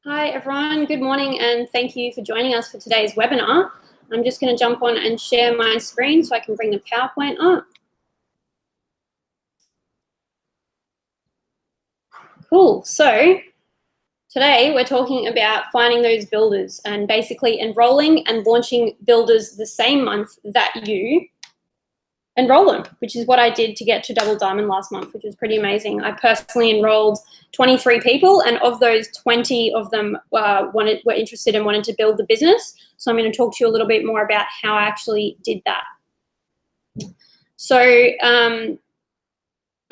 Hi everyone, good morning and thank you for joining us for today's webinar. I'm just going to jump on and share my screen so I can bring the PowerPoint up. Cool, so today we're talking about finding those builders and basically enrolling and launching builders the same month that you enroll them, which is what I did to get to Double Diamond last month, which was pretty amazing. I personally enrolled 23 people, and of those, 20 of them were interested and wanted to build the business. So I'm going to talk to you a little bit more about how I actually did that. So I'm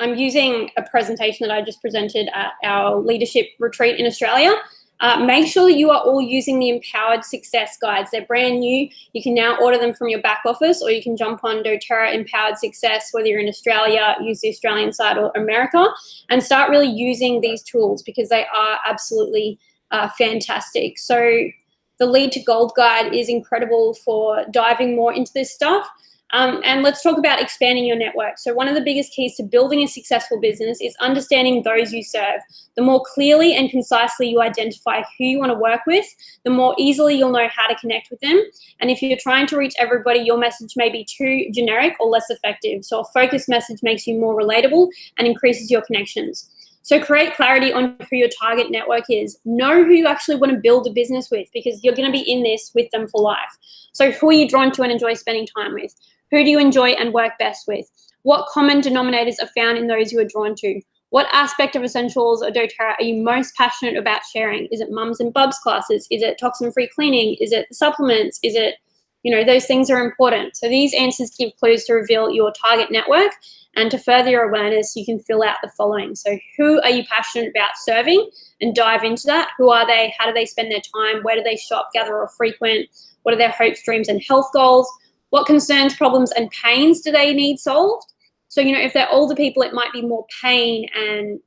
using a presentation that I just presented at our leadership retreat in Australia. Make sure that you are all using the Empowered Success Guides. They're brand new. You can now order them from your back office, or you can jump on doTERRA Empowered Success, whether you're in Australia, use the Australian side, or America, and start really using these tools because they are absolutely fantastic. So the Lead to Gold Guide is incredible for diving more into this stuff. And let's talk about expanding your network. So one of the biggest keys to building a successful business is understanding those you serve. The more clearly and concisely you identify who you want to work with, the more easily you'll know how to connect with them. And if you're trying to reach everybody, your message may be too generic or less effective. So a focused message makes you more relatable and increases your connections. So create clarity on who your target network is. Know who you actually want to build a business with, because you're going to be in this with them for life. So who are you drawn to and enjoy spending time with? Who do you enjoy and work best with? What common denominators are found in those you are drawn to? What aspect of Essentials or doTERRA are you most passionate about sharing? Is it mums and bubs classes? Is it toxin-free cleaning? Is it supplements? Is it, those things are important. So these answers give clues to reveal your target network, and to further your awareness, you can fill out the following. So who are you passionate about serving, and dive into that. Who are they? How do they spend their time? Where do they shop, gather, or frequent? What are their hopes, dreams, and health goals? What concerns, problems, and pains do they need solved? So, if they're older people, it might be more pain and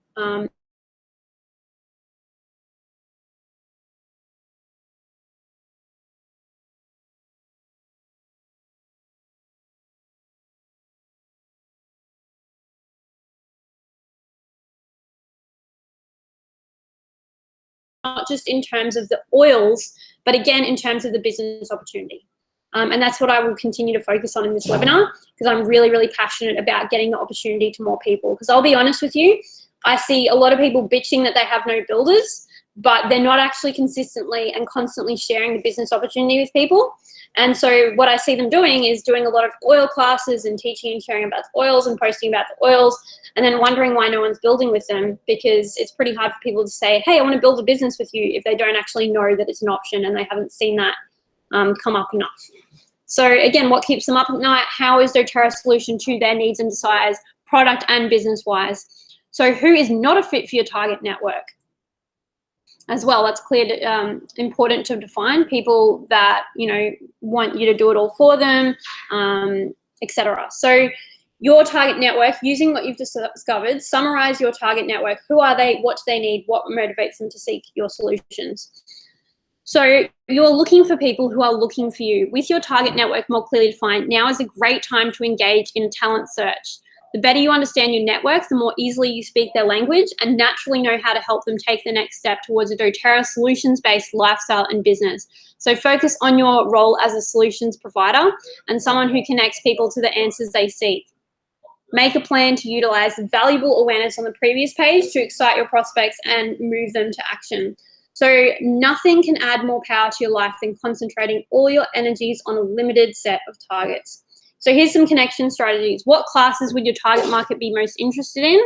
not just in terms of the oils, but again, in terms of the business opportunity. And that's what I will continue to focus on in this webinar, because I'm really, really passionate about getting the opportunity to more people. Because I'll be honest with you, I see a lot of people bitching that they have no builders, but they're not actually consistently and constantly sharing the business opportunity with people. And so what I see them doing is doing a lot of oil classes and teaching and sharing about the oils and posting about the oils, and then wondering why no one's building with them, because it's pretty hard for people to say, hey, I want to build a business with you, if they don't actually know that it's an option and they haven't seen that come up enough. So again, what keeps them up at night? How is doTERRA's solution to their needs and desires, product and business-wise? So who is not a fit for your target network? As well, that's clear, important to define. People that, want you to do it all for them, etc. So your target network, using what you've discovered, summarize your target network. Who are they? What do they need? What motivates them to seek your solutions? So you're looking for people who are looking for you. With your target network more clearly defined, now is a great time to engage in a talent search. The better you understand your network, the more easily you speak their language and naturally know how to help them take the next step towards a doTERRA solutions-based lifestyle and business. So focus on your role as a solutions provider and someone who connects people to the answers they seek. Make a plan to utilize the valuable awareness on the previous page to excite your prospects and move them to action. So nothing can add more power to your life than concentrating all your energies on a limited set of targets. So here's some connection strategies. What classes would your target market be most interested in?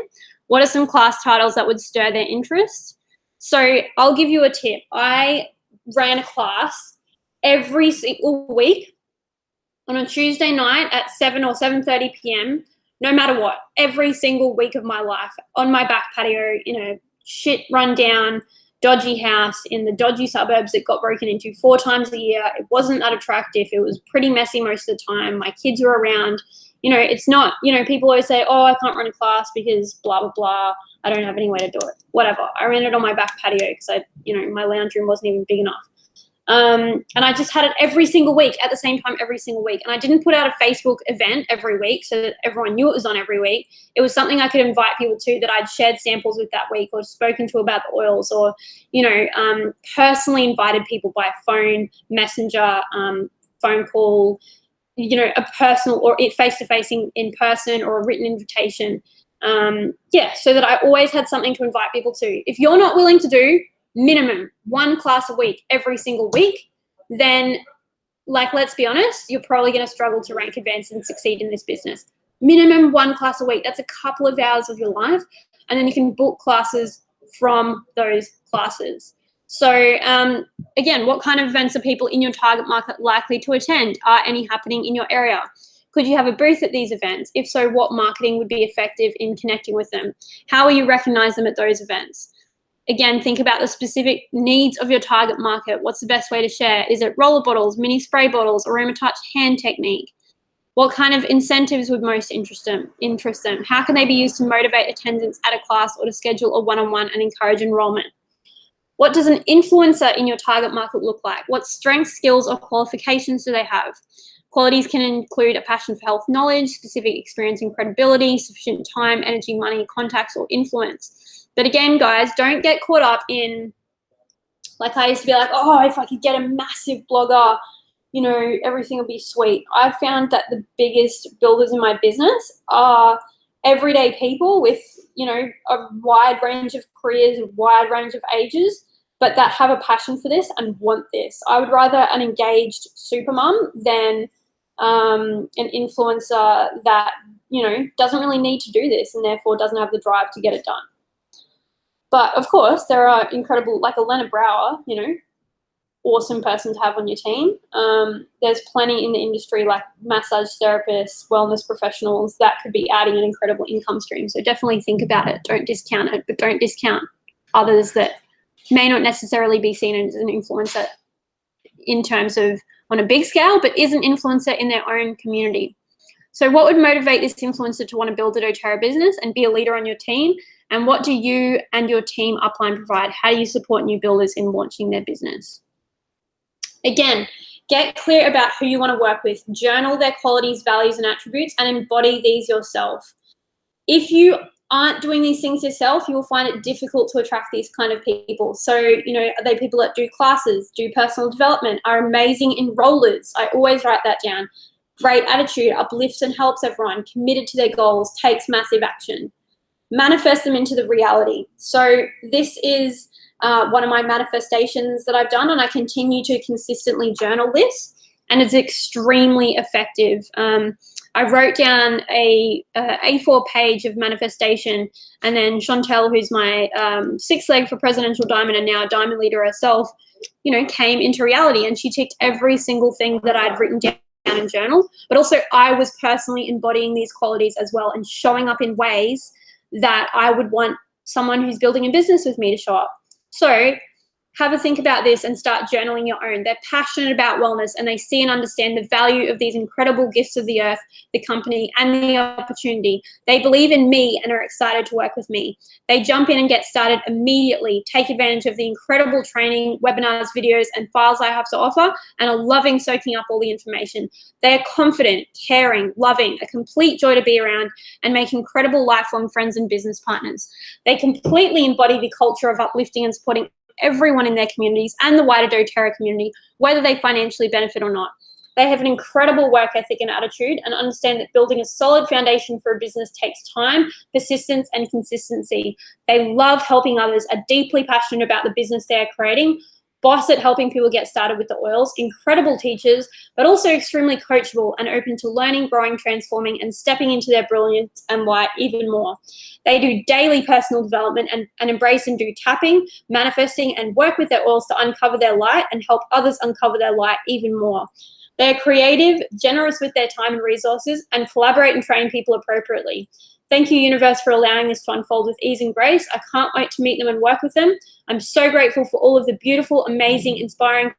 What are some class titles that would stir their interest? So I'll give you a tip. I ran a class every single week on a Tuesday night at 7 or 7:30 p.m., no matter what, every single week of my life, on my back patio in a shit rundown, dodgy house in the dodgy suburbs that got broken into 4 times a year. It wasn't that attractive. It was pretty messy most of the time. My kids were around. It's not, people always say, oh, I can't run a class because blah, blah, blah. I don't have any way to do it. Whatever. I ran it on my back patio because my lounge room wasn't even big enough. And I just had it every single week at the same time, every single week. And I didn't put out a Facebook event every week so that everyone knew it was on every week. It was something I could invite people to that I'd shared samples with that week or spoken to about the oils, or, personally invited people by phone, messenger, phone call, a personal or face-to-face in person, or a written invitation. So that I always had something to invite people to. If you're not willing to do minimum one class a week every single week, then, let's be honest, you're probably going to struggle to rank, advance, and succeed in this business. Minimum one class a week. That's a couple of hours of your life, and then you can book classes from those classes. So again, what kind of events are people in your target market likely to attend? Are any happening in your area? Could you have a booth at these events? If so, what marketing would be effective in connecting with them? How will you recognize them at those events? Again, think about the specific needs of your target market. What's the best way to share? Is it roller bottles, mini spray bottles, aroma touch hand technique? What kind of incentives would most interest them? How can they be used to motivate attendance at a class or to schedule a one-on-one and encourage enrollment? What does an influencer in your target market look like? What strengths, skills, or qualifications do they have? Qualities can include a passion for health knowledge, specific experience and credibility, sufficient time, energy, money, contacts, or influence. But again, guys, don't get caught up in, I used to be like, oh, if I could get a massive blogger, everything will be sweet. I've found that the biggest builders in my business are everyday people with, a wide range of careers, a wide range of ages, but that have a passion for this and want this. I would rather an engaged super mum than an influencer that, doesn't really need to do this and therefore doesn't have the drive to get it done. But of course, there are incredible, like a Lena Brower, awesome person to have on your team. There's plenty in the industry, like massage therapists, wellness professionals, that could be adding an incredible income stream. So definitely think about it. Don't discount it, but don't discount others that may not necessarily be seen as an influencer in terms of on a big scale, but is an influencer in their own community. So what would motivate this influencer to want to build a doTERRA business and be a leader on your team? And what do you and your team upline provide? How do you support new builders in launching their business? Again, get clear about who you want to work with. Journal their qualities, values, and attributes, and embody these yourself. If you aren't doing these things yourself, you will find it difficult to attract these kind of people. So, are they people that do classes, do personal development, are amazing enrollers? I always write that down. Great attitude, uplifts and helps everyone, committed to their goals, takes massive action. Manifest them into the reality. So this is one of my manifestations that I've done, and I continue to consistently journal this, and it's extremely effective. I wrote down a A4 page of manifestation, and then Chantel, who's my sixth leg for Presidential Diamond and now a Diamond leader herself, came into reality, and she ticked every single thing that I'd written down in journal. But also I was personally embodying these qualities as well and showing up in ways that I would want someone who's building a business with me to show up. So have a think about this and start journaling your own. They're passionate about wellness, and they see and understand the value of these incredible gifts of the earth, the company, and the opportunity. They believe in me and are excited to work with me. They jump in and get started immediately, take advantage of the incredible training, webinars, videos, and files I have to offer, and are loving soaking up all the information. They are confident, caring, loving, a complete joy to be around, and make incredible lifelong friends and business partners. They completely embody the culture of uplifting and supporting everyone in their communities and the wider doTERRA community, whether they financially benefit or not. They have an incredible work ethic and attitude, and understand that building a solid foundation for a business takes time, persistence, and consistency. They love helping others, are deeply passionate about the business they are creating, boss at helping people get started with the oils, incredible teachers, but also extremely coachable and open to learning, growing, transforming, and stepping into their brilliance and light even more. They do daily personal development and embrace and do tapping, manifesting, and work with their oils to uncover their light and help others uncover their light even more. They're creative, generous with their time and resources, and collaborate and train people appropriately. Thank you, universe, for allowing this to unfold with ease and grace. I can't wait to meet them and work with them. I'm so grateful for all of the beautiful, amazing, inspiring,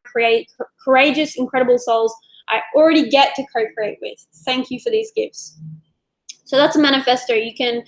courageous, incredible souls I already get to co-create with. Thank you for these gifts. So that's a manifesto. You can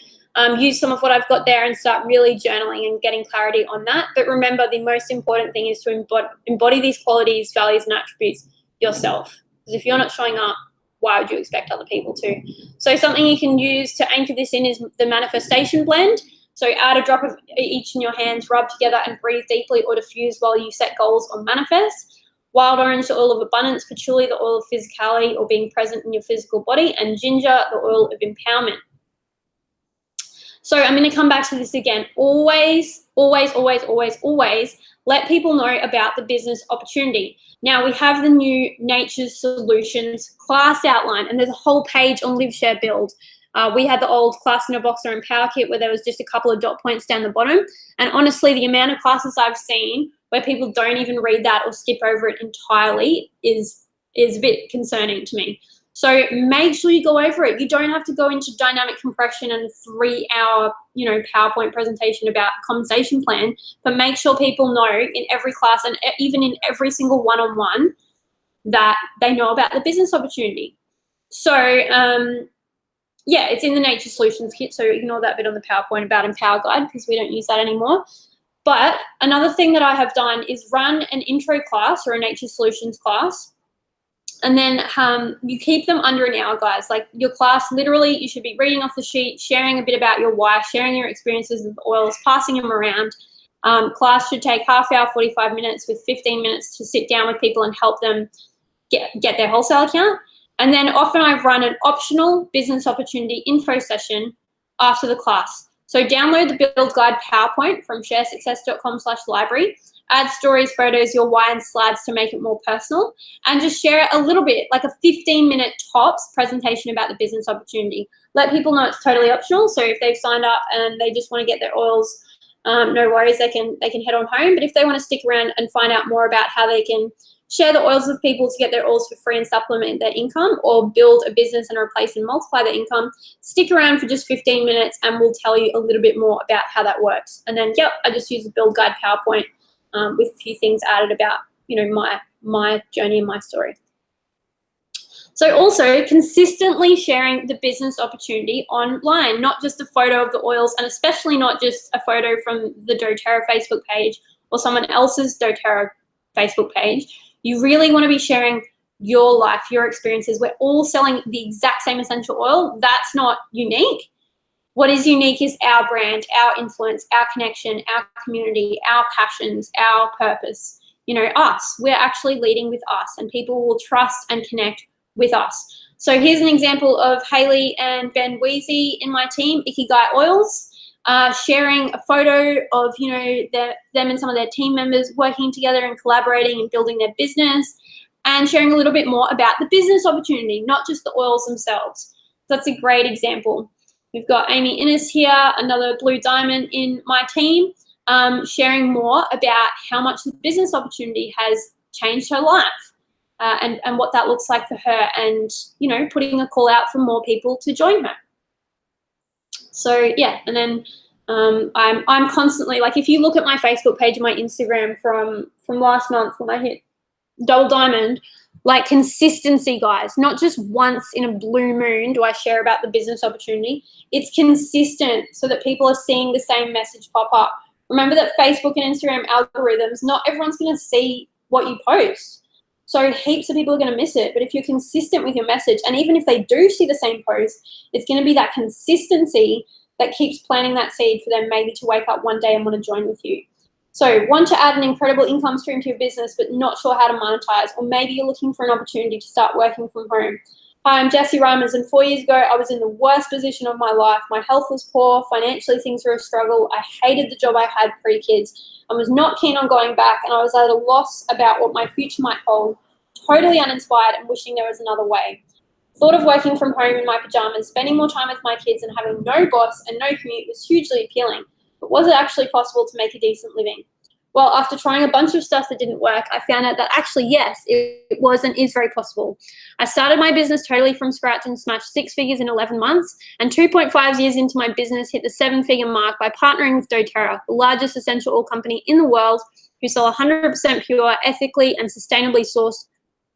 use some of what I've got there and start really journaling and getting clarity on that. But remember, the most important thing is to embody these qualities, values, and attributes yourself. Because if you're not showing up, why would you expect other people to? So something you can use to anchor this in is the manifestation blend. So add a drop of each in your hands, rub together and breathe deeply or diffuse while you set goals or manifest. Wild orange, the oil of abundance. Patchouli, the oil of physicality or being present in your physical body. And ginger, the oil of empowerment. So I'm going to come back to this again. Always, always, always, always, always let people know about the business opportunity. Now, we have the new Nature's Solutions class outline, and there's a whole page on Live, Share, Build. We had the old Class in a Box or Empower kit where there was just a couple of dot points down the bottom. And honestly, the amount of classes I've seen where people don't even read that or skip over it entirely is a bit concerning to me. So make sure you go over it. You don't have to go into dynamic compression and a 3-hour, PowerPoint presentation about compensation plan, but make sure people know in every class and even in every single one-on-one that they know about the business opportunity. So, yeah, it's in the Nature Solutions kit, so ignore that bit on the PowerPoint about Empower Guide because we don't use that anymore. But another thing that I have done is run an intro class or a Nature Solutions class. And then you keep them under an hour, guys. Like your class, literally, you should be reading off the sheet, sharing a bit about your why, sharing your experiences with oils, passing them around. Class should take half hour, 45 minutes with 15 minutes to sit down with people and help them get their wholesale account. And then often I've run an optional business opportunity info session after the class. So download the Build Guide PowerPoint from sharesuccess.com/library. Add stories, photos, your why, and slides to make it more personal. And just share a little bit, like a 15-minute tops presentation about the business opportunity. Let people know it's totally optional. So if they've signed up and they just want to get their oils, no worries, they can head on home. But if they want to stick around and find out more about how they can share the oils with people to get their oils for free and supplement their income, or build a business and replace and multiply their income, stick around for just 15 minutes and we'll tell you a little bit more about how that works. And then, yep, I just use the Build Guide PowerPoint with a few things added about, my journey and my story. So also consistently sharing the business opportunity online, not just a photo of the oils, and especially not just a photo from the doTERRA Facebook page or someone else's doTERRA Facebook page. You really want to be sharing your life, your experiences. We're all selling the exact same essential oil. That's not unique. What is unique is our brand, our influence, our connection, our community, our passions, our purpose. Us. We're actually leading with us, and people will trust and connect with us. So here's an example of Hayley and Ben Weezy in my team, Ikigai Oils, sharing a photo of, them and some of their team members working together and collaborating and building their business, and sharing a little bit more about the business opportunity, not just the oils themselves. So that's a great example. We've got Amy Innes here, another blue diamond in my team, sharing more about how much the business opportunity has changed her life and what that looks like for her, and, putting a call out for more people to join her. So, yeah, and then I'm constantly, like, if you look at my Facebook page and my Instagram from last month when I hit double diamond, like, consistency, guys, not just once in a blue moon do I share about the business opportunity. It's consistent so that people are seeing the same message pop up. Remember that Facebook and Instagram algorithms, not everyone's going to see what you post. So heaps of people are going to miss it. But if you're consistent with your message, and even if they do see the same post, it's going to be that consistency that keeps planting that seed for them maybe to wake up one day and want to join with you. So want to add an incredible income stream to your business but not sure how to monetize, or maybe you're looking for an opportunity to start working from home. Hi, I'm Jessie Rymers, and 4 years ago I was in the worst position of my life. My health was poor, financially things were a struggle. I hated the job I had pre-kids. I was not keen on going back, and I was at a loss about what my future might hold, totally uninspired and wishing there was another way. Thought of working from home in my pajamas, spending more time with my kids and having no boss and no commute was hugely appealing. But was it actually possible to make a decent living? Well, after trying a bunch of stuff that didn't work, I found out that actually, yes, it was and is very possible. I started my business totally from scratch and smashed 6 figures in 11 months, and 2.5 years into my business hit the 7-figure mark by partnering with doTERRA, the largest essential oil company in the world, who sell 100% pure, ethically and sustainably sourced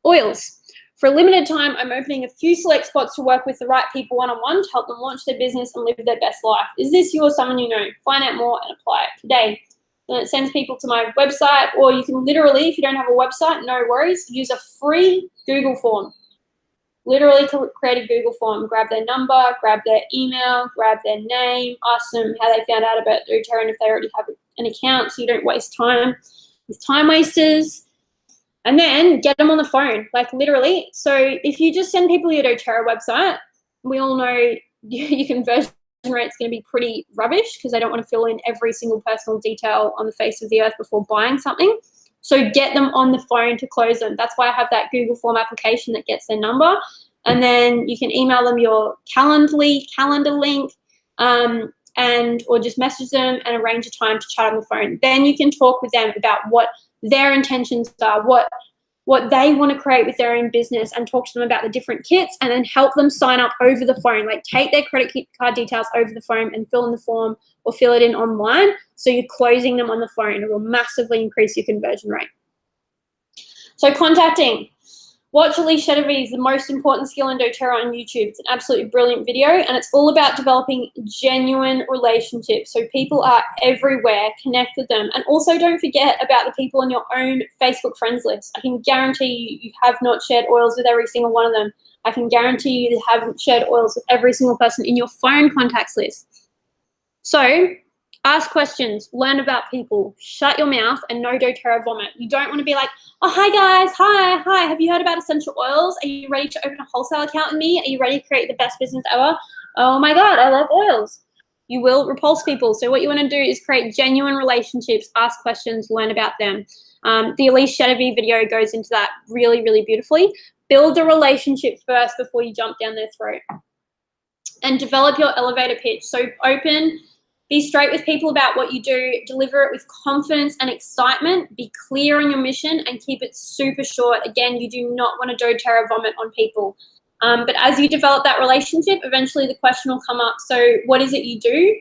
oils. For a limited time, I'm opening a few select spots to work with the right people one-on-one to help them launch their business and live their best life. Is this you or someone you know? Find out more and apply it today. Then it sends people to my website, or you can literally, if you don't have a website, no worries, use a free Google form. Literally create a Google form, grab their number, grab their email, grab their name, ask them how they found out about doTERRA and if they already have an account so you don't waste time with time wasters. And then get them on the phone, like literally. So if you just send people your doTERRA website, we all know your conversion rate's going to be pretty rubbish because they don't want to fill in every single personal detail on the face of the earth before buying something. So get them on the phone to close them. That's why I have that Google form application that gets their number. And then you can email them your calendar link, or just message them and arrange a time to chat on the phone. Then you can talk with them about what their intentions are, what they want to create with their own business, and talk to them about the different kits, and then help them sign up over the phone. Like take their credit card details over the phone and fill in the form or fill it in online. So you're closing them on the phone. It will massively increase your conversion rate. So contacting. Watch Elise Chedevy's The Most Important Skill in doTERRA on YouTube. It's an absolutely brilliant video, and it's all about developing genuine relationships. So people are everywhere. Connect with them. And also don't forget about the people on your own Facebook friends list. I can guarantee you have not shared oils with every single one of them. I can guarantee you haven't shared oils with every single person in your phone contacts list. So ask questions, learn about people, shut your mouth, and no doTERRA vomit. You don't want to be like, oh, hi guys, hi, have you heard about essential oils? Are you ready to open a wholesale account with me? Are you ready to create the best business ever? Oh my God, I love oils. You will repulse people. So what you want to do is create genuine relationships, ask questions, learn about them. The Elise Chedevy video goes into that really, really beautifully. Build a relationship first before you jump down their throat. And develop your elevator pitch. So open, be straight with people about what you do, deliver it with confidence and excitement, be clear on your mission, and keep it super short. Again, you do not want to doTERRA vomit on people. But as you develop that relationship, eventually the question will come up, so what is it you do?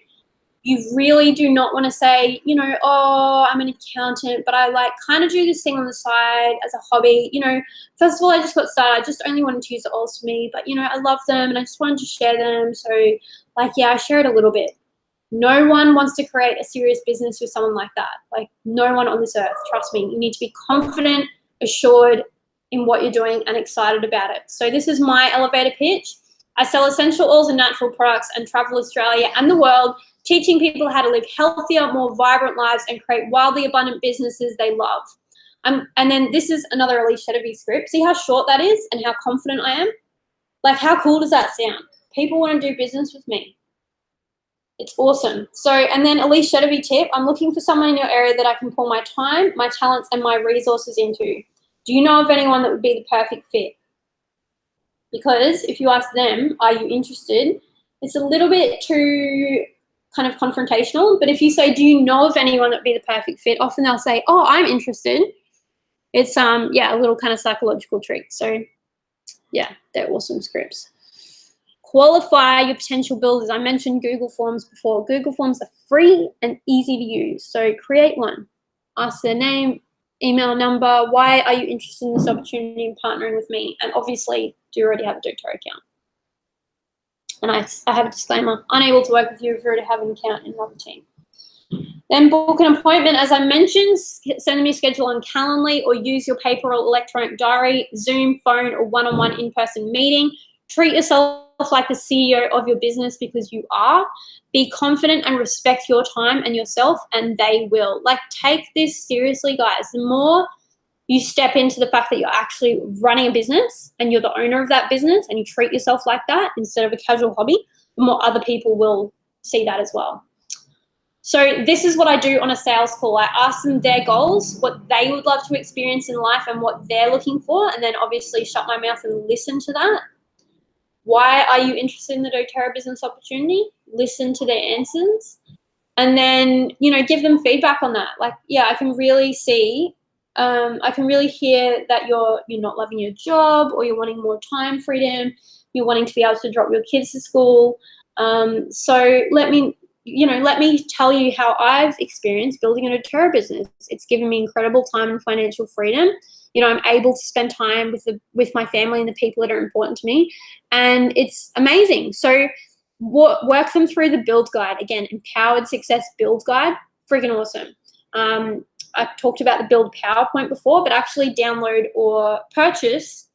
You really do not want to say, you know, oh, I'm an accountant, but I like kind of do this thing on the side as a hobby. You know, first of all, I just got started. I just only wanted to use the oils for me, but, you know, I love them and I just wanted to share them. So, like, yeah, I share it a little bit. No one wants to create a serious business with someone like that. Like, no one on this earth. Trust me. You need to be confident, assured in what you're doing, and excited about it. So this is my elevator pitch. I sell essential oils and natural products and travel Australia and the world, teaching people how to live healthier, more vibrant lives and create wildly abundant businesses they love. And then this is another Elise Chedevy script. See how short that is and how confident I am? Like, how cool does that sound? People want to do business with me. It's awesome. So, and then Elise Chedevy tip, I'm looking for someone in your area that I can pour my time, my talents, and my resources into. Do you know of anyone that would be the perfect fit? Because if you ask them, are you interested? It's a little bit too kind of confrontational, but if you say, do you know of anyone that would be the perfect fit? Often they'll say, oh, I'm interested. It's, yeah, a little kind of psychological trick. So, yeah, they're awesome scripts. Qualify your potential builders. I mentioned Google Forms before. Google Forms are free and easy to use. So create one. Ask their name, email number. Why are you interested in this opportunity and partnering with me? And obviously, do you already have a doTERRA account? And I have a disclaimer. Unable to work with you if you already have an account in another team. Then book an appointment. As I mentioned, send me a schedule on Calendly or use your paper or electronic diary, Zoom, phone, or one-on-one in-person meeting. Treat yourself like the CEO of your business, because you are. Be confident and respect your time and yourself, and they will. Like, take this seriously, guys. The more you step into the fact that you're actually running a business and you're the owner of that business and you treat yourself like that instead of a casual hobby, the more other people will see that as well. So this is what I do on a sales call. I ask them their goals, what they would love to experience in life and what they're looking for, and then obviously shut my mouth and listen to that. Why are you interested in the doTERRA business opportunity? Listen to their answers, and then, you know, give them feedback on that. Like, yeah, I can really see, I can really hear that you're not loving your job, or you're wanting more time freedom. You're wanting to be able to drop your kids to school. So let me let me tell you how I've experienced building a doTERRA business. It's given me incredible time and financial freedom. I'm able to spend time with my family and the people that are important to me, and it's amazing. So work them through the build guide. Again, Empowered Success Build Guide, freaking awesome. I talked about the build PowerPoint before, but actually download or purchase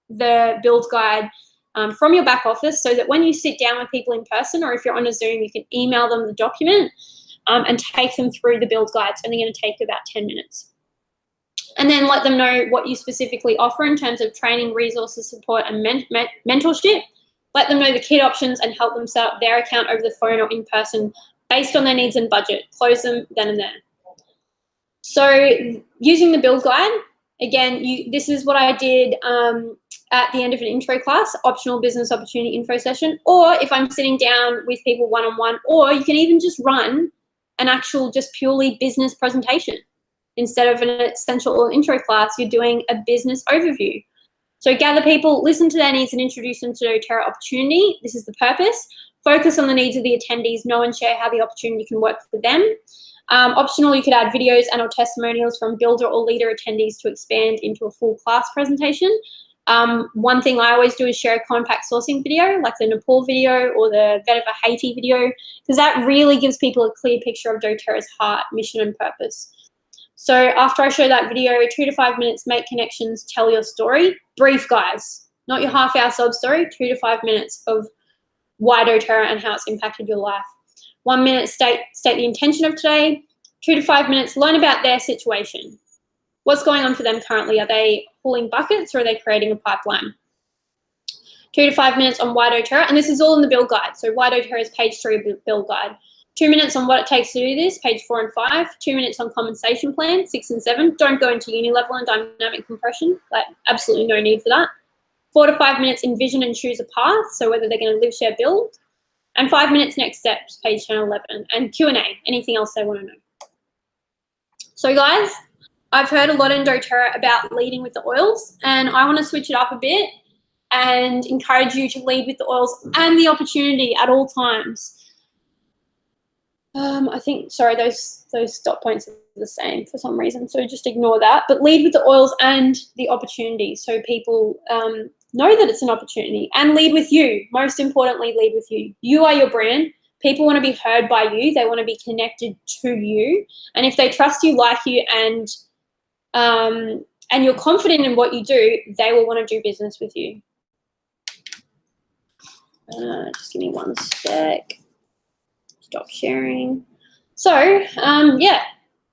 the build guide from your back office, so that when you sit down with people in person, or if you're on a Zoom, you can email them the document and take them through the build guide. It's only going to take about 10 minutes. And then let them know what you specifically offer in terms of training, resources, support, and mentorship. Let them know the key options and help them set up their account over the phone or in person based on their needs and budget. Close them then and there. So using the build guide, again, this is what I did at the end of an intro class, optional business opportunity info session, or if I'm sitting down with people one-on-one, or you can even just run an actual just purely business presentation. Instead of an essential or intro class, you're doing a business overview. So gather people, listen to their needs, and introduce them to doTERRA opportunity. This is the purpose. Focus on the needs of the attendees, know and share how the opportunity can work for them. Optional, you could add videos and or testimonials from builder or leader attendees to expand into a full class presentation. One thing I always do is share a compact sourcing video, like the Nepal video or the Vetiver Haiti video, because that really gives people a clear picture of doTERRA's heart, mission, and purpose. So after I show that video, 2 to 5 minutes, make connections, tell your story. Brief, guys, not your half-hour sob story. 2 to 5 minutes of why doTERRA and how it's impacted your life. 1 minute, state the intention of today. 2 to 5 minutes, learn about their situation. What's going on for them currently? Are they pulling buckets, or are they creating a pipeline? 2 to 5 minutes on why doTERRA, and this is all in the build guide. So why doTERRA is page 3 of the build guide. 2 minutes on what it takes to do this, page 4 and 5. 2 minutes on compensation plan, 6 and 7. Don't go into uni level and dynamic compression. Like, absolutely no need for that. 4 to 5 minutes envision and choose a path. So whether they're going to live, share, build. And 5 minutes next steps, page 10 and 11. And Q&A, anything else they want to know. So guys, I've heard a lot in doTERRA about leading with the oils, and I want to switch it up a bit and encourage you to lead with the oils and the opportunity at all times. I think, sorry, those dot points are the same for some reason, so just ignore that. But lead with the oils and the opportunity, so people know that it's an opportunity, and lead with you. Most importantly, lead with you. You are your brand. People want to be heard by you. They want to be connected to you. And if they trust you, like you, and you're confident in what you do, they will want to do business with you. Just give me 1 sec. Stop sharing. So, yeah,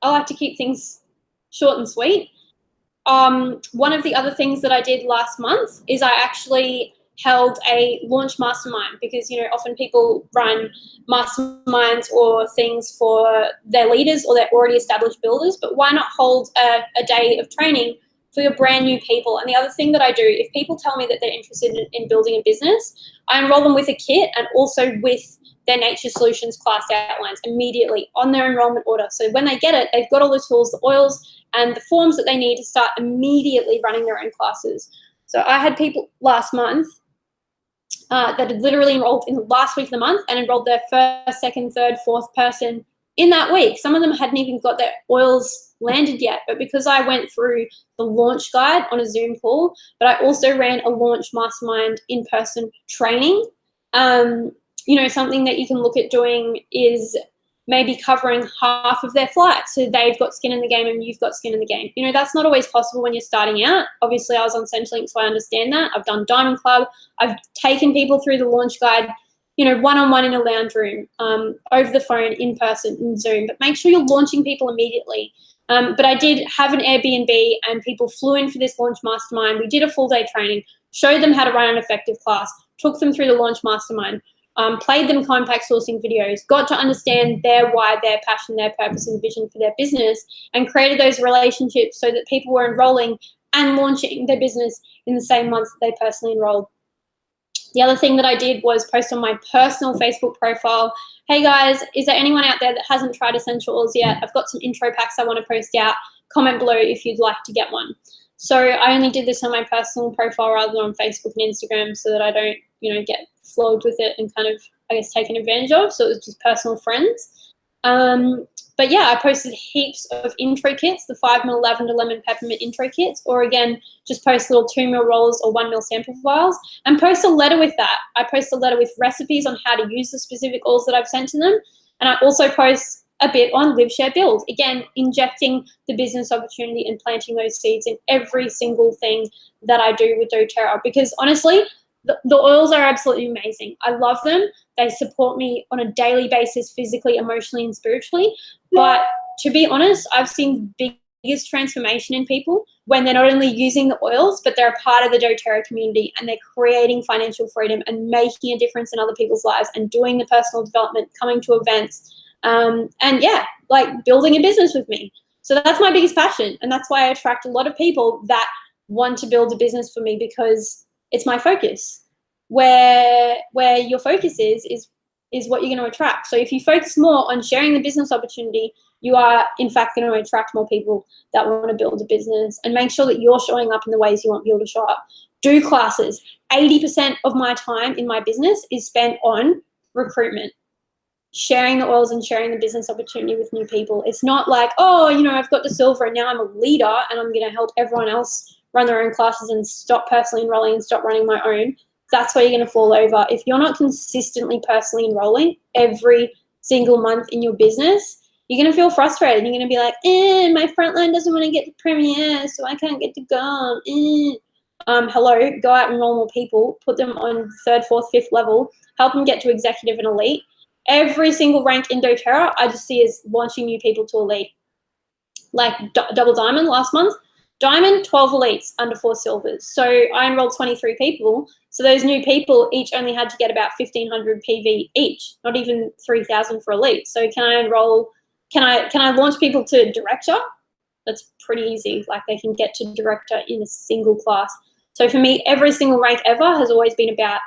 I like to keep things short and sweet. One of the other things that I did last month is I actually held a launch mastermind, because, often people run masterminds or things for their leaders or their already established builders, but why not hold a day of training for your brand new people? And the other thing that I do, if people tell me that they're interested in building a business, I enroll them with a kit and also with their Nature Solutions class outlines immediately on their enrollment order. So when they get it, they've got all the tools, the oils, and the forms that they need to start immediately running their own classes. So I had people last month that had literally enrolled in the last week of the month and enrolled their first, second, third, fourth person in that week. Some of them hadn't even got their oils landed yet, but because I went through the launch guide on a Zoom call, but I also ran a launch mastermind in-person training. Something that you can look at doing is maybe covering half of their flight, so they've got skin in the game and you've got skin in the game. That's not always possible when you're starting out. Obviously, I was on Centrelink, so I understand that. I've done Diamond Club. I've taken people through the launch guide, one-on-one in a lounge room, over the phone, in person, in Zoom. But make sure you're launching people immediately. But I did have an Airbnb, and people flew in for this launch mastermind. We did a full day training, showed them how to run an effective class, took them through the launch mastermind, played them compact sourcing videos, got to understand their why, their passion, their purpose and vision for their business, and created those relationships so that people were enrolling and launching their business in the same month that they personally enrolled. The other thing that I did was post on my personal Facebook profile, hey guys, is there anyone out there that hasn't tried Essential Oils yet? I've got some intro packs I want to post out. Comment below if you'd like to get one. So I only did this on my personal profile rather than on Facebook and Instagram, so that I don't, get flogged with it and kind of I guess, taken advantage of. So it was just personal friends. But yeah, I posted heaps of intro kits, the 5 ml lavender lemon peppermint intro kits, or again, just post little 2 ml rolls or 1 ml sample vials and post a letter with that. I post a letter with recipes on how to use the specific oils that I've sent to them. And I also post a bit on Live, Share, Build. Again, injecting the business opportunity and planting those seeds in every single thing that I do with doTERRA, because honestly, the oils are absolutely amazing. I love them. They support me on a daily basis, physically, emotionally, and spiritually. But to be honest, I've seen the biggest transformation in people when they're not only using the oils, but they're a part of the doTERRA community and they're creating financial freedom and making a difference in other people's lives and doing the personal development, coming to events, and yeah, like building a business with me. So that's my biggest passion. And that's why I attract a lot of people that want to build a business for me, because it's my focus. Where your focus is what you're going to attract. So if you focus more on sharing the business opportunity, you are in fact going to attract more people that want to build a business, and make sure that you're showing up in the ways you want people to show up. Do classes. 80% of my time in my business is spent on recruitment, sharing the oils and sharing the business opportunity with new people. It's not like, oh, I've got the silver and now I'm a leader and I'm going to help everyone else run their own classes and stop personally enrolling and stop running my own. That's where you're going to fall over. If you're not consistently personally enrolling every single month in your business, you're going to feel frustrated. You're going to be like, my frontline doesn't want to get to Premier, so I can't get to go. Hello, go out and enroll more people, put them on 3rd, 4th, 5th level, help them get to executive and elite. Every single rank in doTERRA, I just see as launching new people to elite. Like double diamond last month, diamond, 12 elites, under 4 silvers. So I enrolled 23 people. So those new people each only had to get about 1,500 PV each, not even 3,000 for elite. So can I enroll? Can I launch people to director? That's pretty easy. Like they can get to director in a single class. So for me, every single rank ever has always been about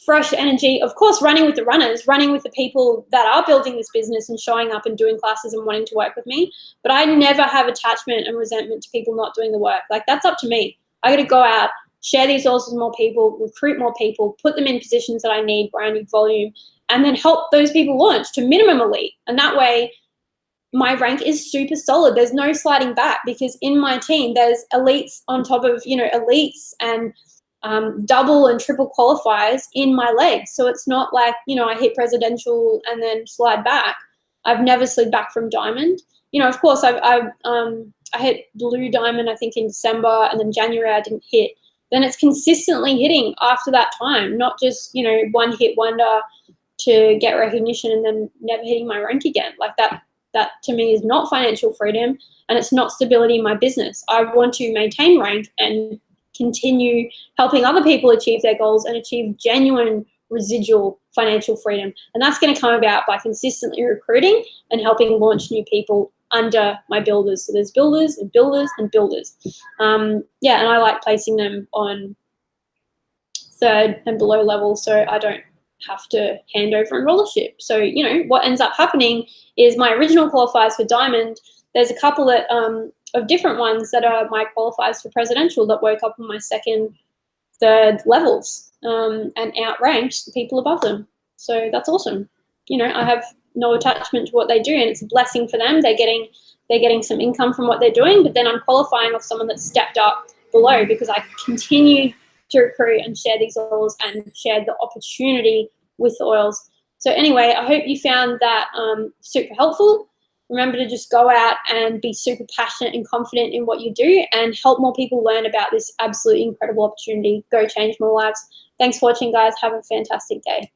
fresh energy. Of course, running with the runners, running with the people that are building this business and showing up and doing classes and wanting to work with me. But I never have attachment and resentment to people not doing the work. Like that's up to me. I got to go out, share these oils with more people, recruit more people, put them in positions that I need where I need volume, and then help those people launch to minimum elite. And that way, my rank is super solid. There's no sliding back, because in my team, there's elites on top of, elites and double and triple qualifiers in my legs. So it's not like, I hit presidential and then slide back. I've never slid back from diamond. Of course, I hit blue diamond, I think in December, and then January I didn't hit. Then it's consistently hitting after that time, not just, one hit wonder to get recognition and then never hitting my rank again. Like that to me is not financial freedom, and it's not stability in my business. I want to maintain rank and continue helping other people achieve their goals and achieve genuine residual financial freedom. And that's going to come about by consistently recruiting and helping launch new people under my builders. So there's builders and builders and builders. And I like placing them on 3rd and below level, so I don't have to hand over enrollership. So, what ends up happening is my original qualifiers for diamond, there's a couple that of different ones that are my qualifiers for presidential that woke up on my 2nd, 3rd levels and outranked the people above them. So that's awesome. I have no attachment to what they do, and it's a blessing for them. They're getting some income from what they're doing, but then I'm qualifying off someone that stepped up below because I continue to recruit and share these oils and share the opportunity with the oils. So anyway, I hope you found that super helpful. Remember to just go out and be super passionate and confident in what you do and help more people learn about this absolutely incredible opportunity. Go change more lives. Thanks for watching, guys. Have a fantastic day.